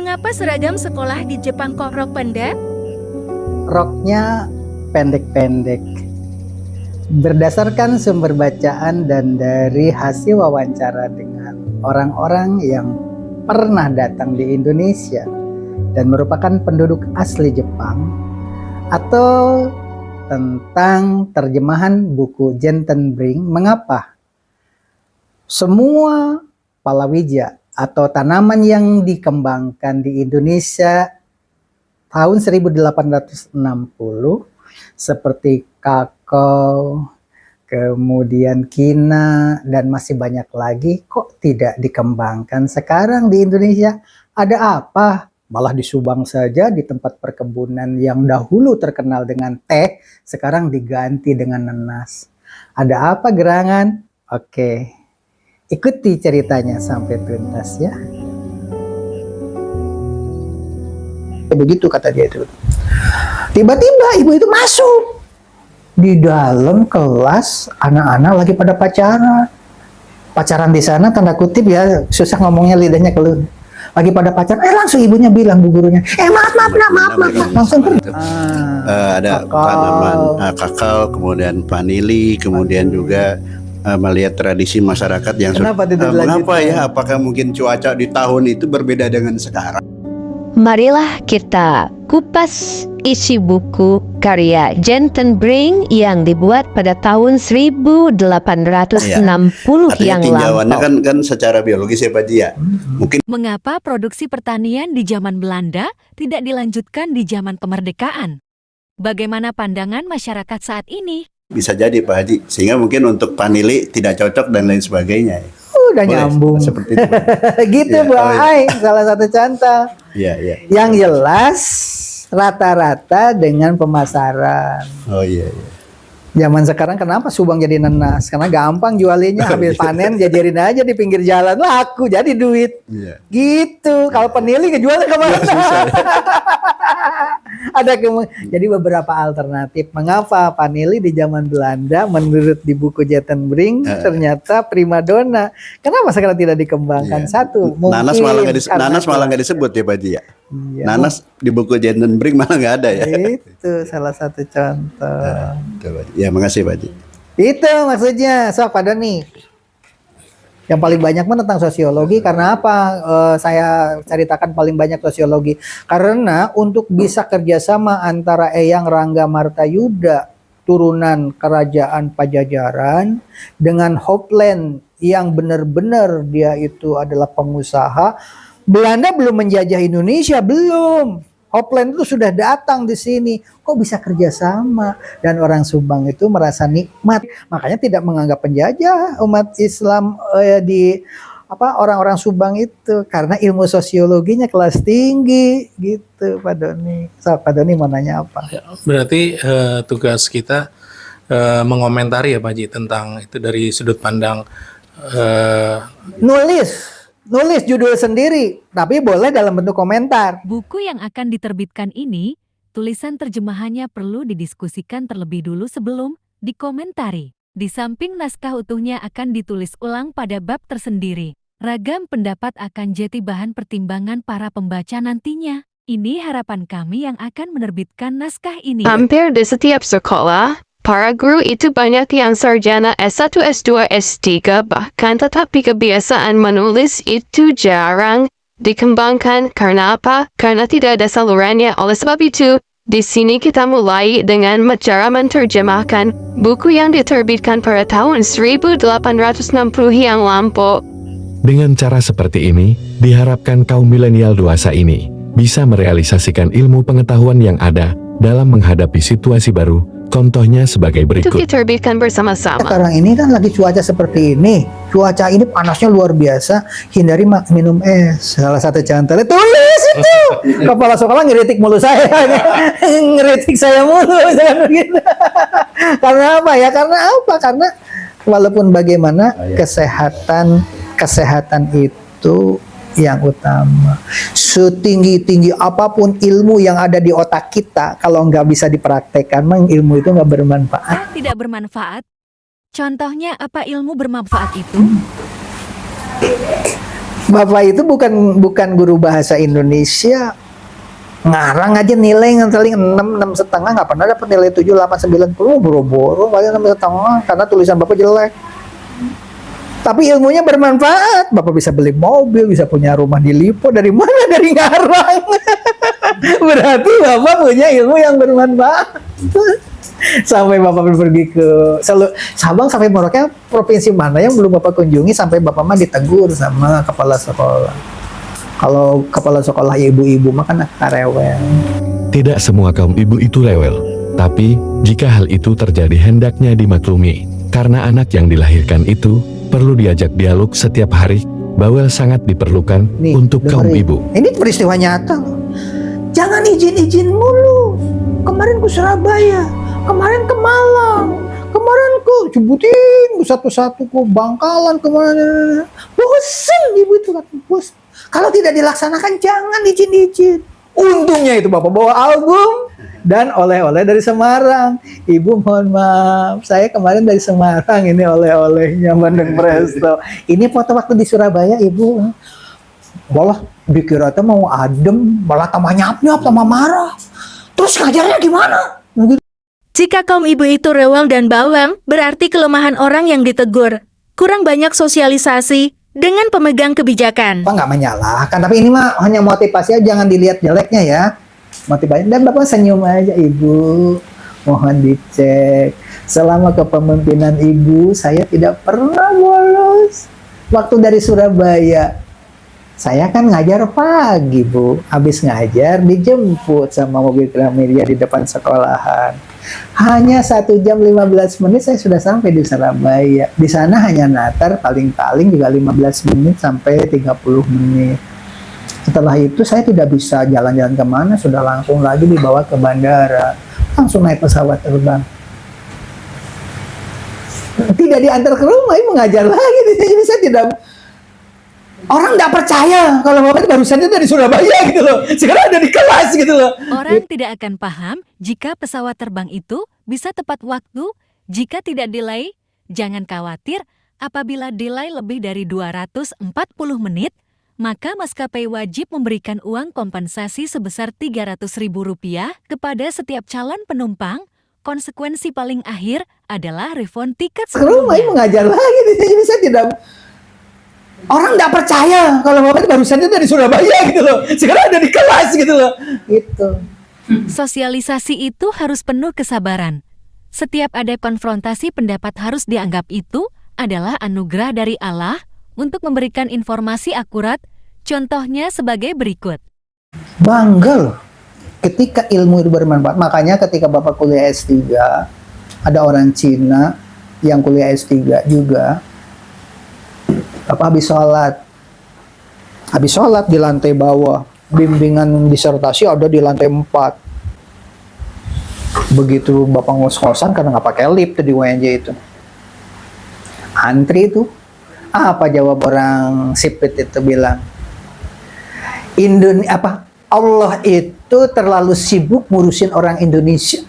Mengapa seragam sekolah di Jepang kok rok pendek? Roknya pendek-pendek. Berdasarkan sumber bacaan dan dari hasil wawancara dengan orang-orang yang pernah datang di Indonesia dan merupakan penduduk asli Jepang, atau tentang terjemahan buku Gentenbring, mengapa semua palawija atau tanaman yang dikembangkan di Indonesia tahun 1860 seperti kakao, kemudian kina, dan masih banyak lagi kok tidak dikembangkan sekarang di Indonesia? Ada apa? Malah di Subang saja, di tempat perkebunan yang dahulu terkenal dengan teh, sekarang diganti dengan nanas. Ada apa gerangan? Oke, ikuti ceritanya sampai tuntas ya. Begitu kata dia itu. Tiba-tiba ibu itu masuk. Di dalam kelas anak-anak lagi pada pacaran. Pacaran di sana tanda kutip ya, susah ngomongnya, lidahnya keluh. Lagi pada pacaran, langsung ibunya bilang, bu gurunya, maaf, langsung ada tanaman kakao, kemudian vanili, kemudian juga melihat tradisi masyarakat yang mengapa ya? Apakah mungkin cuaca di tahun itu berbeda dengan sekarang? Marilah kita kupas isi buku karya Gentenbring yang dibuat pada tahun 1860 yang lampau. Kan secara biologis ya Pak Jia. Mungkin Mengapa produksi pertanian di zaman Belanda tidak dilanjutkan di zaman kemerdekaan? Bagaimana pandangan masyarakat saat ini? bisa jadi Pak Haji, sehingga mungkin untuk vanili tidak cocok dan lain sebagainya. Udah boleh, nyambung seperti itu. gitu ya, Bu Ai, salah satu contoh. Iya. Yang jelas rata-rata dengan pemasaran. Oh iya. Zaman sekarang kenapa Subang jadi nanas? Karena gampang jualinnya, habis panen jajarin aja di pinggir jalan, laku jadi duit. Iya. Gitu. Kalau penili kejualnya kemana? Ada jadi beberapa alternatif. Mengapa vanili di zaman Belanda menurut di buku Gentenbring ternyata primadona? Kenapa sekarang tidak dikembangkan? Satu, mungkin nanas malah nggak disebut ya Pak Ji ya. Iya, nanas di buku Gentenbring malah nggak ada ya. Itu salah satu contoh. Ya makasih Pak Ji. Itu maksudnya. Sok Pak Doni. Yang paling banyak tentang sosiologi, karena apa saya ceritakan paling banyak sosiologi? Karena untuk bisa kerjasama antara Eyang Rangga Martayuda, turunan kerajaan Pajajaran, dengan Hopland yang benar-benar dia itu adalah pengusaha. Belanda belum menjajah Indonesia, belum. Hopland itu sudah datang di sini. Kok bisa kerjasama? Dan orang Subang itu merasa nikmat. Makanya tidak menganggap penjajah umat Islam di orang-orang Subang itu, karena ilmu sosiologinya kelas tinggi gitu, Pak Doni. So, Pak Doni mau nanya apa? Berarti tugas kita mengomentari ya Pak Ji tentang itu dari sudut pandang Nulis judul sendiri, tapi boleh dalam bentuk komentar. Buku yang akan diterbitkan ini, tulisan terjemahannya perlu didiskusikan terlebih dulu sebelum dikomentari. Di samping naskah utuhnya akan ditulis ulang pada bab tersendiri. Ragam pendapat akan jadi bahan pertimbangan para pembaca nantinya. Ini harapan kami yang akan menerbitkan naskah ini. Hampir di setiap sekolah, para guru itu banyak yang sarjana S1, S2, S3, bahkan tetapi kebiasaan menulis itu jarang dikembangkan. Karena apa? Karena tidak ada salurannya. Oleh sebab itu, di sini kita mulai dengan cara menerjemahkan buku yang diterbitkan pada tahun 1860 yang lampau. Dengan cara seperti ini, diharapkan kaum milenial dewasa ini bisa merealisasikan ilmu pengetahuan yang ada dalam menghadapi situasi baru. Contohnya sebagai berikut. Itu diterbitkan bersama-sama. Sekarang ini kan lagi cuaca seperti ini. Cuaca ini panasnya luar biasa. Hindari minum es. Salah satu contoh. Tulis itu. Kepala sekolah ngeritik mulu saya. Ngeritik saya mulu. Karena apa ya? Karena walaupun bagaimana kesehatan itu yang utama. Setinggi-tinggi apapun ilmu yang ada di otak kita, kalau nggak bisa dipraktekkan, ilmu itu nggak bermanfaat. Tidak bermanfaat? Contohnya apa ilmu bermanfaat itu? Bapak itu bukan guru bahasa Indonesia. Ngarang aja nilai ngeling 6,5 nggak pernah dapat nilai 7, 8, 90, boro-boro paling 6,5 karena tulisan Bapak jelek. Tapi ilmunya bermanfaat. Bapak bisa beli mobil, bisa punya rumah di Lipo. Dari mana? Dari ngarang. Berarti Bapak punya ilmu yang bermanfaat. Sampai Bapak pergi ke Sabang sampai Merauke, provinsi mana yang belum Bapak kunjungi sampai Bapak mah ditegur sama kepala sekolah. Kalau kepala sekolah ibu-ibu mah kan rewel. Tidak semua kaum ibu itu rewel, tapi jika hal itu terjadi hendaknya dimaklumi. Karena anak yang dilahirkan itu perlu diajak dialog setiap hari. Bawel sangat diperlukan untuk kaum dengerin. ibu. Ini peristiwa nyata loh. Jangan izin-izin mulu. Kemarin ke Surabaya, kemarin ke Malang, kemarin ke sebutin satu-satu ke Bangkalan, kemana. Bosen ibu itu kan, bos. Kalau tidak dilaksanakan jangan izin-izin. Untungnya itu Bapak bawa album dan oleh-oleh dari Semarang. Ibu mohon maaf, saya kemarin dari Semarang, ini oleh-olehnya Bandeng Presto. Ini foto waktu di Surabaya Ibu. Malah dikira tuh mau adem, malah tambah nyap-nyap, tambah marah. Terus ngajarnya gimana? Jika kaum ibu itu rewel dan bawang, berarti kelemahan orang yang ditegur. Kurang banyak sosialisasi dengan pemegang kebijakan. Bapak nggak menyalahkan, tapi ini mah hanya motivasi aja, jangan dilihat jeleknya ya. Motivasi, dan Bapak senyum aja, Ibu. Mohon dicek. Selama kepemimpinan Ibu, saya tidak pernah bolos. Waktu dari Surabaya, saya kan ngajar pagi, Bu. Habis ngajar, dijemput sama mobil Gramedia di depan sekolahan. Hanya 1 jam 15 menit saya sudah sampai di Surabaya. Di sana hanya natar paling-paling juga 15 menit sampai 30 menit. Setelah itu saya tidak bisa jalan-jalan kemana, sudah langsung lagi dibawa ke bandara. Langsung naik pesawat terbang. Tidak diantar ke rumah, Ibu ngajar lagi. Jadi saya tidak... Orang tidak percaya kalau Bapak barusannya dari Surabaya gitu loh. Sekarang ada di kelas gitu loh. Orang tidak akan paham jika pesawat terbang itu bisa tepat waktu. Jika tidak delay, jangan khawatir apabila delay lebih dari 240 menit, maka maskapai wajib memberikan uang kompensasi sebesar Rp300.000 kepada setiap calon penumpang. Konsekuensi paling akhir adalah refund tiket Ke rumah Ibu sebelumnya. ngajar lagi. Jadi saya tidak... Orang tidak percaya kalau Bapak barusannya dari Surabaya gitu loh. Sekarang ada di kelas gitu loh. Gitu. Sosialisasi itu harus penuh kesabaran. Setiap ada konfrontasi pendapat harus dianggap itu adalah anugerah dari Allah untuk memberikan informasi akurat, contohnya sebagai berikut. Bangga loh ketika ilmu itu bermanfaat. Makanya ketika Bapak kuliah S3, ada orang Cina yang kuliah S3 juga. Bapak habis sholat di lantai bawah, bimbingan disertasi ada di lantai 4. Begitu Bapak ngos-ngosan karena nggak pakai lift di UNJ itu, antri itu. Apa jawab orang sipit itu bilang? Allah itu terlalu sibuk ngurusin orang Indonesia.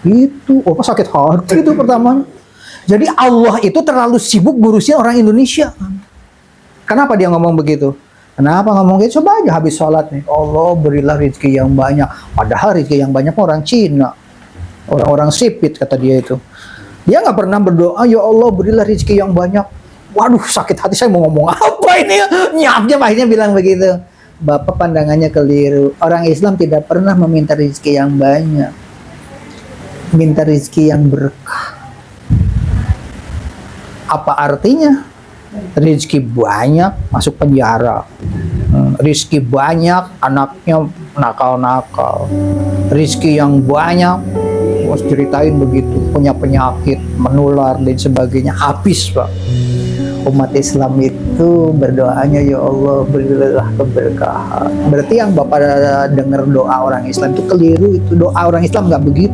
Itu, oh sakit hati itu pertama. Jadi Allah itu terlalu sibuk ngurusin orang Indonesia. Kenapa dia ngomong begitu? Kenapa ngomong gitu? Coba aja habis sholat nih, Allah berilah rezeki yang banyak. Padahal rezeki yang banyak orang Cina, orang-orang sipit kata dia itu. Dia nggak pernah berdoa, ya Allah berilah rezeki yang banyak. Waduh sakit hati, saya mau ngomong apa ini? Nyapnya akhirnya bilang begitu. Bapak pandangannya keliru. Orang Islam tidak pernah meminta rezeki yang banyak, minta rezeki yang berkah. Apa artinya? Rezeki banyak masuk penjara, rezeki banyak anaknya nakal-nakal, rezeki yang banyak bos ceritain begitu punya penyakit menular dan sebagainya, habis Pak. Umat Islam itu berdoanya ya Allah berilah keberkahan. Berarti yang Bapak dengar doa orang Islam itu keliru. Itu doa orang Islam nggak begitu.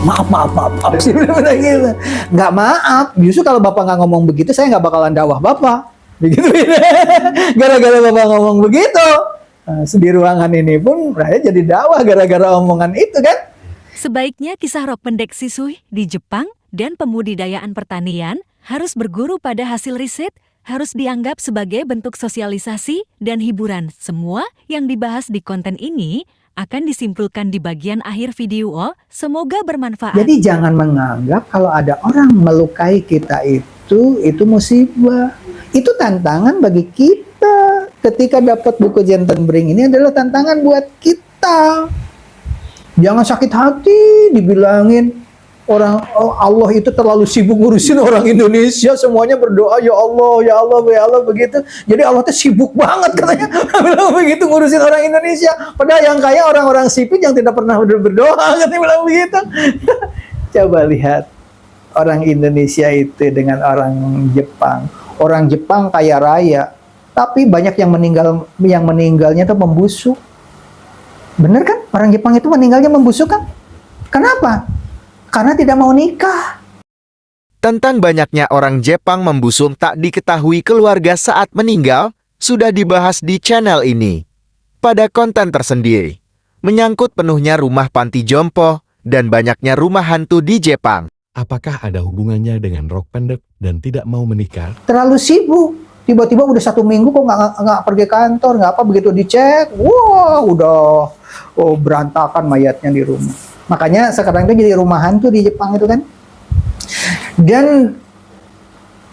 Maaf sih benar gitu. Nggak maaf. Justru kalau Bapak nggak ngomong begitu, saya nggak bakalan dakwah Bapak. Begitu. Gara-gara Bapak ngomong begitu, di ruangan ini pun saya jadi dakwah gara-gara omongan itu kan. Sebaiknya kisah rok pendek sisui di Jepang dan pembudidayaan pertanian harus berguru pada hasil riset harus dianggap sebagai bentuk sosialisasi dan hiburan. Semua yang dibahas di konten ini akan disimpulkan di bagian akhir video. Semoga bermanfaat. Jadi jangan menganggap kalau ada orang melukai kita itu musibah. Itu tantangan bagi kita. Ketika dapat buku Gentleman ini adalah tantangan buat kita. Jangan sakit hati dibilangin orang Allah itu terlalu sibuk ngurusin orang Indonesia, semuanya berdoa ya Allah, ya Allah, ya Allah begitu. Jadi Allah tuh sibuk banget katanya bilang begitu ngurusin orang Indonesia. Padahal yang kaya orang-orang sipil yang tidak pernah berdoa katanya bilang begitu. Coba lihat orang Indonesia itu dengan orang Jepang. Orang Jepang kaya raya, tapi banyak yang meninggalnya tuh membusuk. Bener kan? Orang Jepang itu meninggalnya membusuk kan? Kenapa? Karena tidak mau nikah. Tentang banyaknya orang Jepang membusung tak diketahui keluarga saat meninggal, sudah dibahas di channel ini. Pada konten tersendiri, menyangkut penuhnya rumah panti jompo dan banyaknya rumah hantu di Jepang. Apakah ada hubungannya dengan rok pendek dan tidak mau menikah? Terlalu sibuk. Tiba-tiba udah 1 minggu kok nggak pergi kantor, nggak apa, begitu dicek, wah udah berantakan mayatnya di rumah. Makanya sekarang itu jadi rumah hantu di Jepang itu kan. Dan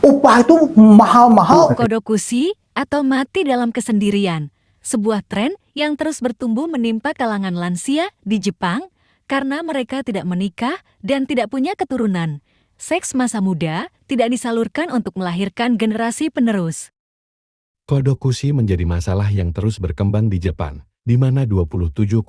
upah itu mahal-mahal. Kodokushi atau mati dalam kesendirian, sebuah tren yang terus bertumbuh menimpa kalangan lansia di Jepang karena mereka tidak menikah dan tidak punya keturunan. Seks masa muda tidak disalurkan untuk melahirkan generasi penerus. Kodokushi menjadi masalah yang terus berkembang di Jepang, di mana 27,7%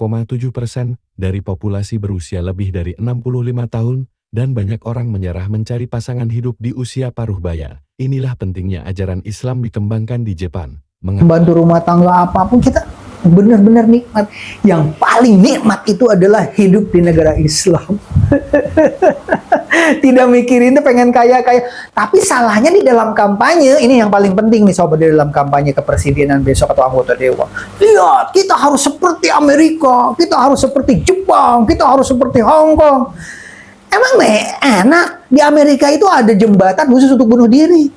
dari populasi berusia lebih dari 65 tahun dan banyak orang menyerah mencari pasangan hidup di usia paruh baya. Inilah pentingnya ajaran Islam dikembangkan di Jepang. Membantu rumah tangga apapun kita benar-benar nikmat. Yang paling nikmat itu adalah hidup di negara Islam. Tidak mikirin itu pengen kaya-kaya. Tapi salahnya di dalam kampanye, ini yang paling penting nih sobat, di dalam kampanye kepresidenan besok atau anggota dewan. Lihat, kita harus seperti Amerika, kita harus seperti Jepang, kita harus seperti Hong Kong. Emang enak, di Amerika itu ada jembatan khusus untuk bunuh diri.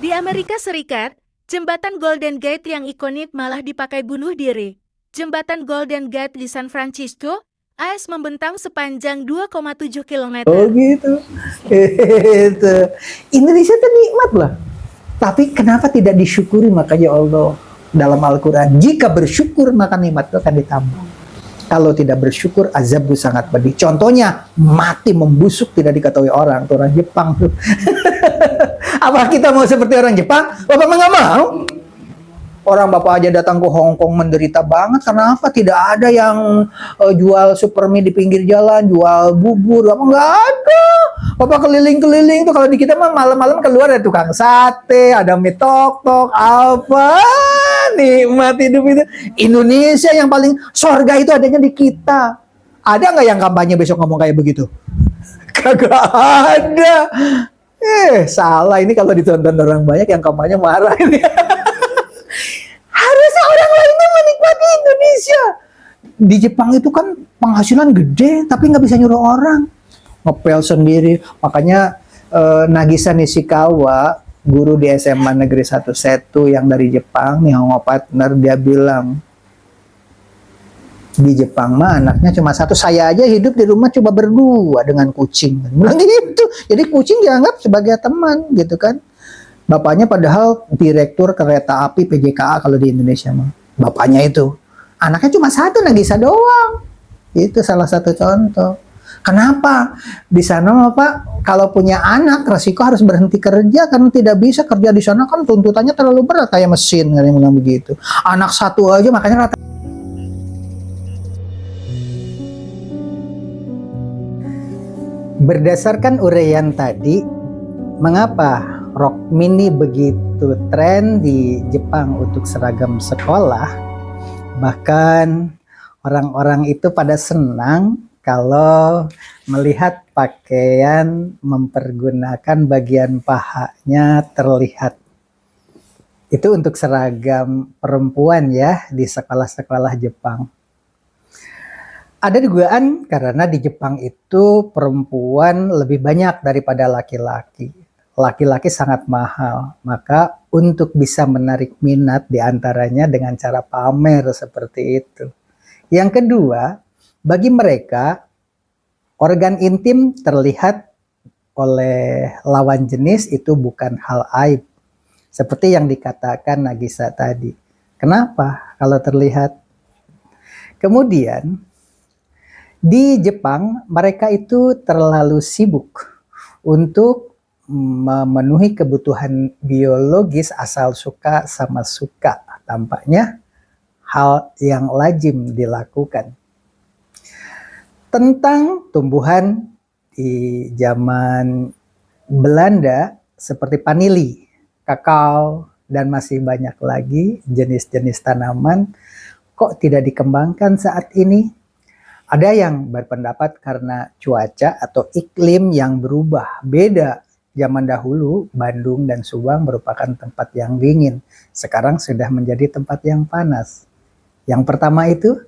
Di Amerika Serikat, jembatan Golden Gate yang ikonik malah dipakai bunuh diri. Jembatan Golden Gate di San Francisco, AS membentang sepanjang 2,7 km. Oh gitu. Itu. Indonesia itu nikmat lah. Tapi kenapa tidak disyukuri? Makanya Allah dalam Al-Quran, jika bersyukur maka nikmat itu akan ditambah. Kalau tidak bersyukur, azab itu sangat pedih. Contohnya, mati membusuk tidak diketahui orang. Itu orang Jepang tuh. Apa kita mau seperti orang Jepang? Bapak nggak mau. Orang bapak aja datang ke Hong Kong menderita banget. Karena apa? Tidak ada yang jual supermie di pinggir jalan, jual bubur, apa nggak ada. Bapak keliling-keliling tuh, kalau di kita mah malam-malam keluar ada tukang sate, ada mie tok-tok, apa nikmat hidup itu. Indonesia yang paling sorga itu adanya di kita. Ada nggak yang kampanye besok ngomong kayak begitu? Kagak ada. Salah ini kalau ditonton orang banyak yang kampanye marah ini. Harusnya orang lainnya menikmati Indonesia. Di Jepang itu kan penghasilan gede, tapi nggak bisa nyuruh orang. Ngepel sendiri. Makanya Nagisa Nishikawa, guru di SMA Negeri 1 Setu yang dari Jepang, Nihongo Partner, dia bilang, di Jepang mah anaknya cuma satu. Saya aja hidup di rumah coba berdua dengan kucing. Bilang gitu. Jadi kucing dianggap sebagai teman gitu kan. Bapaknya padahal direktur kereta api PJKA kalau di Indonesia mah. Bapaknya itu. Anaknya cuma satu, Nagisa doang. Itu salah satu contoh. Kenapa? Di sana Pak, kalau punya anak resiko harus berhenti kerja karena tidak bisa kerja di sana kan tuntutannya terlalu berat kayak mesin, kan yang bilang begitu. Anak satu aja makanya rata. Berdasarkan uraian tadi, mengapa rok mini begitu tren di Jepang untuk seragam sekolah? Bahkan orang-orang itu pada senang kalau melihat pakaian mempergunakan bagian pahanya terlihat. Itu untuk seragam perempuan ya di sekolah-sekolah Jepang. Ada dugaan karena di Jepang itu perempuan lebih banyak daripada laki-laki. Laki-laki sangat mahal, maka untuk bisa menarik minat diantaranya dengan cara pamer seperti itu. Yang kedua, bagi mereka organ intim terlihat oleh lawan jenis itu bukan hal aib. Seperti yang dikatakan Nagisa tadi. Kenapa kalau terlihat? Kemudian di Jepang mereka itu terlalu sibuk untuk memenuhi kebutuhan biologis asal suka sama suka. Tampaknya hal yang lazim dilakukan. Tentang tumbuhan di zaman Belanda seperti vanili, kakao, dan masih banyak lagi jenis-jenis tanaman kok tidak dikembangkan saat ini. Ada yang berpendapat karena cuaca atau iklim yang berubah. Beda zaman dahulu, Bandung dan Subang merupakan tempat yang dingin. Sekarang sudah menjadi tempat yang panas. Yang pertama itu,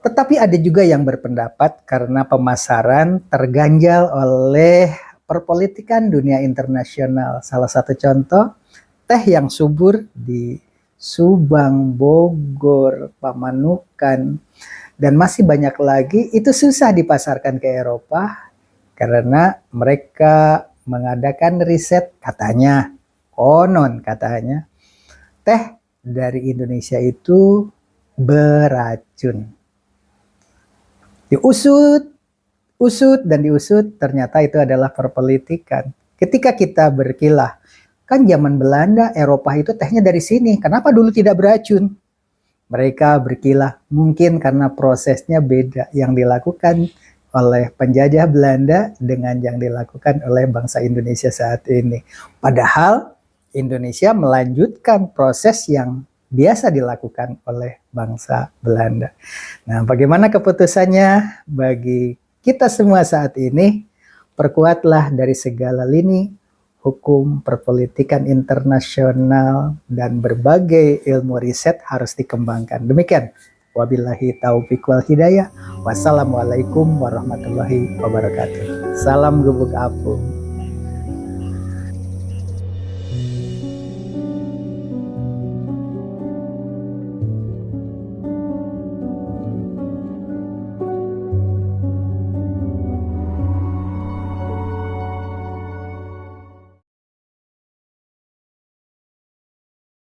tetapi ada juga yang berpendapat karena pemasaran terganjal oleh perpolitikan dunia internasional. Salah satu contoh, teh yang subur di Subang, Bogor, Pamanukan, dan masih banyak lagi itu susah dipasarkan ke Eropa karena mereka mengadakan riset katanya, konon katanya, teh dari Indonesia itu beracun. Diusut dan diusut, ternyata itu adalah perpolitikan. Ketika kita berkilah, kan zaman Belanda, Eropa itu tehnya dari sini, kenapa dulu tidak beracun? Mereka berkilah, mungkin karena prosesnya beda yang dilakukan oleh penjajah Belanda dengan yang dilakukan oleh bangsa Indonesia saat ini. Padahal Indonesia melanjutkan proses yang biasa dilakukan oleh bangsa Belanda. Nah, bagaimana keputusannya bagi kita semua saat ini? Perkuatlah dari segala lini hukum, perpolitikan internasional, dan berbagai ilmu riset harus dikembangkan. Demikian. Wabillahi taufiq wal hidayah. Wassalamualaikum warahmatullahi wabarakatuh. Salam gubuk apung.